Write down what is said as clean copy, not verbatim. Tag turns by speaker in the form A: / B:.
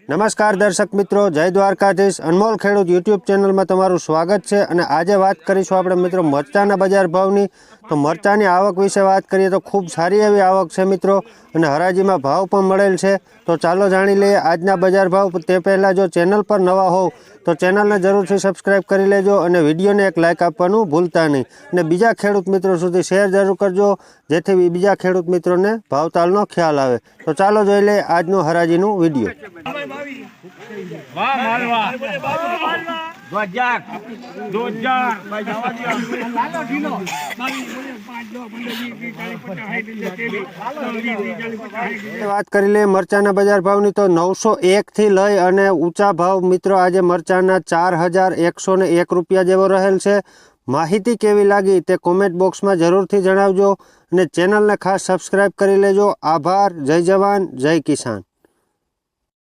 A: નમસ્કાર દર્શક મિત્રો, જય દ્વારકાધીશ। અનમોલ ખેડૂત યુટ્યુબ ચેનલમાં તમારું સ્વાગત છે। અને આજે વાત કરીશું આપણે મિત્રો મરચાના બજાર ભાવની। તો મરચાની આવક વિશે વાત કરીએ તો ખૂબ સારી એવી આવક છે મિત્રો, અને હરાજીમાં ભાવ પણ મળેલ છે। તો ચાલો જાણી લઈએ આજના બજાર ભાવ। તે પહેલાં જો ચેનલ પર નવા હોવ તો ચેનલને જરૂરથી સબસ્ક્રાઈબ કરી લેજો, અને વિડીયોને એક લાઇક આપવાનું ભૂલતા નહીં, અને બીજા ખેડૂત મિત્રો સુધી શેર જરૂર કરજો, જેથી બીજા ખેડૂત મિત્રોને ભાવતાલનો ખ્યાલ આવે। તો ચાલો જોઈ લઈએ આજનું હરાજીનું વિડીયો। વાત કરી લઈએ મરચાના બજાર ભાવની તો 901 થી લઈ અને ઊંચા ભાવ મિત્રો આજે મરચાના 4101 રૂપિયા જેવો રહેલ છે। માહિતી કેવી લાગી તે કોમેન્ટ બોક્સમાં જરૂરથી જણાવજો, અને ચેનલને ખાસ સબસ્ક્રાઈબ કરી લેજો। આભાર। જય જવાન, જય કિસાન।